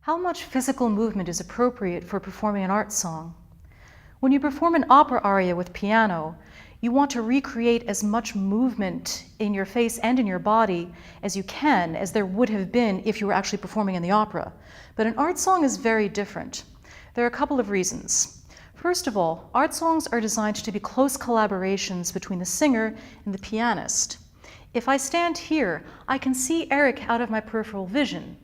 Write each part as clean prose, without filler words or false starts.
How much physical movement is appropriate for performing an art song? When you perform an opera aria with piano, you want to recreate as much movement in your face and in your body as you can, as there would have been if you were actually performing in the opera. But an art song is very different. There are a couple of reasons. First of all, art songs are designed to be close collaborations between the singer and the pianist. If I stand here, I can see Eric out of my peripheral vision.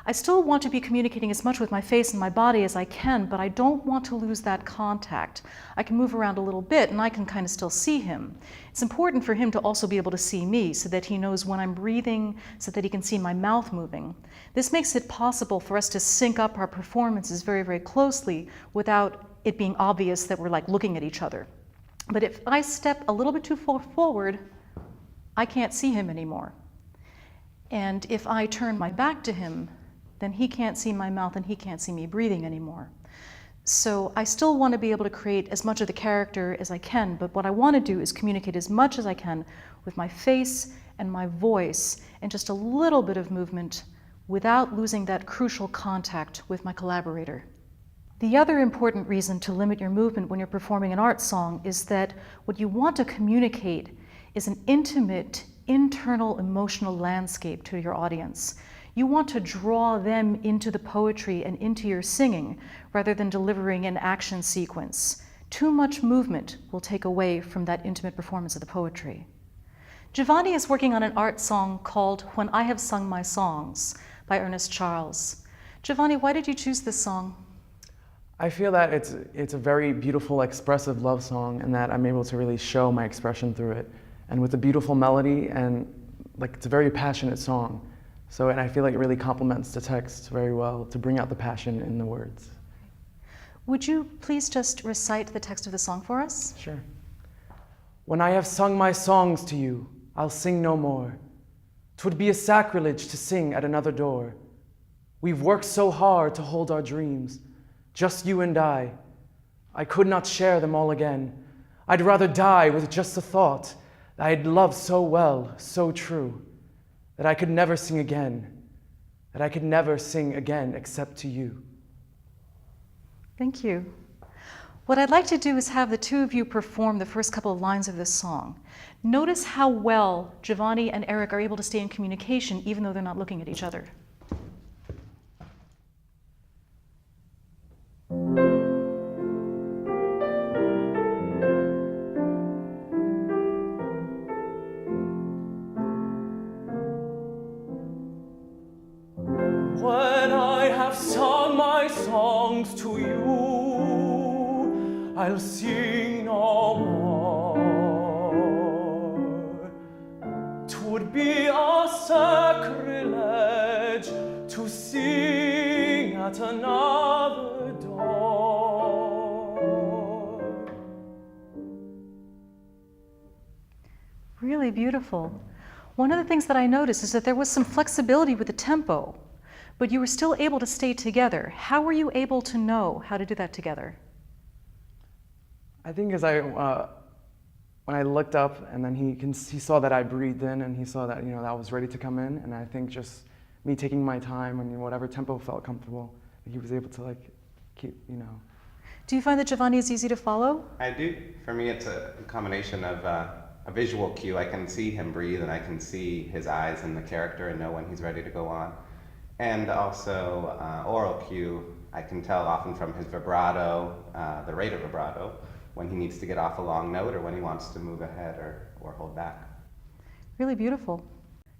I still want to be communicating as much with my face and my body as I can, but I don't want to lose that contact. I can move around a little bit and I can kind of still see him. It's important for him to also be able to see me so that he knows when I'm breathing, so that he can see my mouth moving. This makes it possible for us to sync up our performances very, very closely without it being obvious that we're like looking at each other. But if I step a little bit too far forward, I can't see him anymore. And if I turn my back to him, then he can't see my mouth and he can't see me breathing anymore. So I still want to be able to create as much of the character as I can, but what I want to do is communicate as much as I can with my face and my voice and just a little bit of movement without losing that crucial contact with my collaborator. The other important reason to limit your movement when you're performing an art song is that what you want to communicate is an intimate, internal, emotional landscape to your audience. You want to draw them into the poetry and into your singing rather than delivering an action sequence. Too much movement will take away from that intimate performance of the poetry. Giovanni is working on an art song called When I Have Sung My Songs by Ernest Charles. Giovanni, why did you choose this song? I feel that it's a very beautiful, expressive love song, and that I'm able to really show my expression through it. And with a beautiful melody, and it's a very passionate song. And I feel like it really complements the text very well to bring out the passion in the words. Would you please just recite the text of the song for us? Sure. When I have sung my songs to you, I'll sing no more. 'Twould be a sacrilege to sing at another door. We've worked so hard to hold our dreams, just you and I. I could not share them all again. I'd rather die with just the thought that I'd loved so well, so true, that I could never sing again, that I could never sing again except to you. Thank you. What I'd like to do is have the two of you perform the first couple of lines of this song. Notice how well Giovanni and Eric are able to stay in communication even though they're not looking at each other. When I have sung my songs to you, I'll sing no more. 'Twould be a sacrilege to sing at another door. Really beautiful. One of the things that I noticed is that there was some flexibility with the tempo, but you were still able to stay together. How were you able to know how to do that together? I think when I looked up and then he saw that I breathed in and he saw that that I was ready to come in, and I think just me taking my time and whatever tempo felt comfortable, he was able to keep. Do you find that Giovanni is easy to follow? I do. For me, it's a combination of a visual cue. I can see him breathe and I can see his eyes in the character and know when he's ready to go on. And also oral cue. I can tell often from his vibrato, the rate of vibrato, when he needs to get off a long note or when he wants to move ahead or hold back. Really beautiful.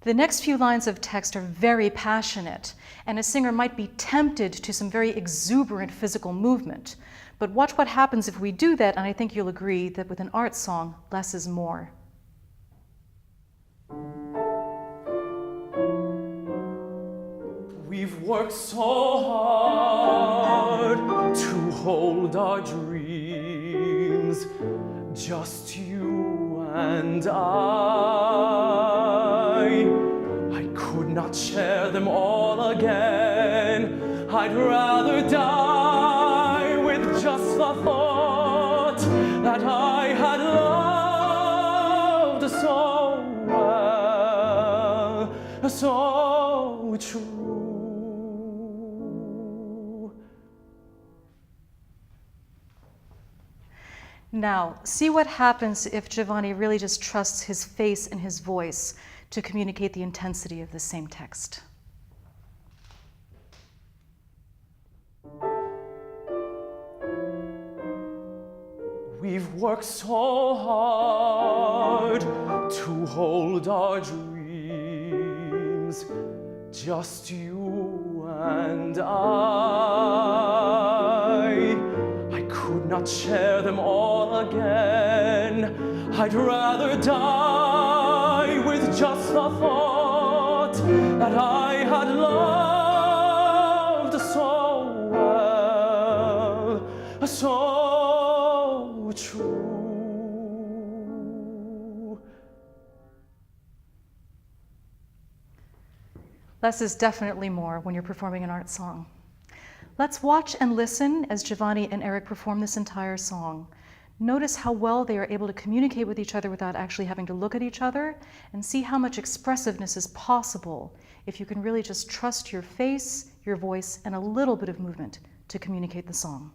The next few lines of text are very passionate, and a singer might be tempted to some very exuberant physical movement. But watch what happens if we do that, and I think you'll agree that with an art song, less is more. We've worked so hard to hold our dreams, just you and I could not share them all again. I'd rather die with just the thought that I had loved so well, so true. Now, see what happens if Giovanni really just trusts his face and his voice to communicate the intensity of the same text. We've worked so hard to hold our dreams, just you and I could not share them all again. I'd rather die with just the thought that I had loved so well, so true. Less is definitely more when you're performing an art song. Let's watch and listen as Giovanni and Eric perform this entire song. Notice how well they are able to communicate with each other without actually having to look at each other, and see how much expressiveness is possible if you can really just trust your face, your voice, and a little bit of movement to communicate the song.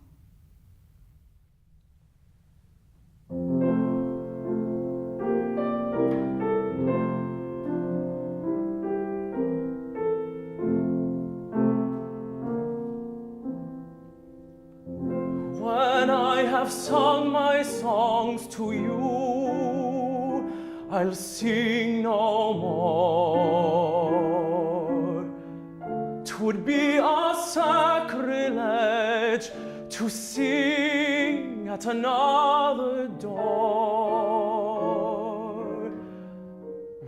When I have sung my songs to you, I'll sing no more. 'Twould be a sacrilege to sing at another door.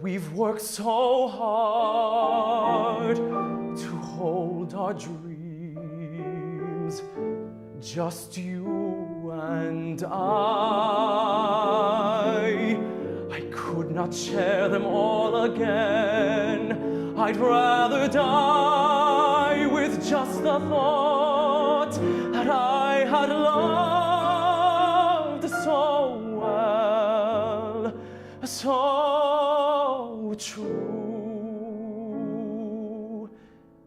We've worked so hard to hold our dreams, just you and I could not share them all again. I'd rather die with just the thought that I had loved so well, so true,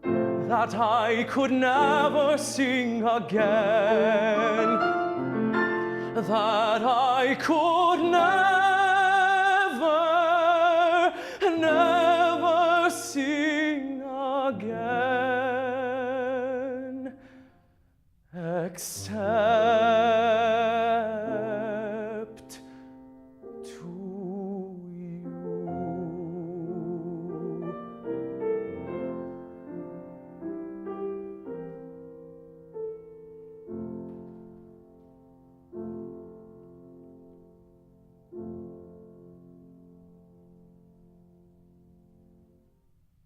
that I could never sing again, that I could never sing again, except to you.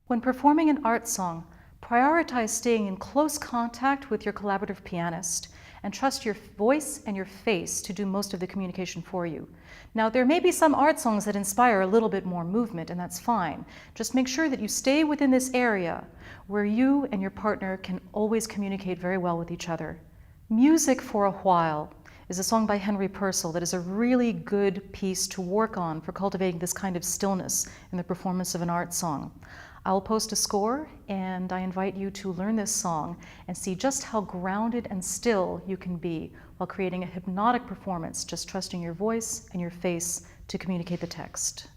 When performing an art song, prioritize staying in close contact with your collaborative pianist and trust your voice and your face to do most of the communication for you. Now, there may be some art songs that inspire a little bit more movement, and that's fine. Just make sure that you stay within this area where you and your partner can always communicate very well with each other. Music for a While is a song by Henry Purcell that is a really good piece to work on for cultivating this kind of stillness in the performance of an art song. I'll post a score, and I invite you to learn this song and see just how grounded and still you can be while creating a hypnotic performance, just trusting your voice and your face to communicate the text.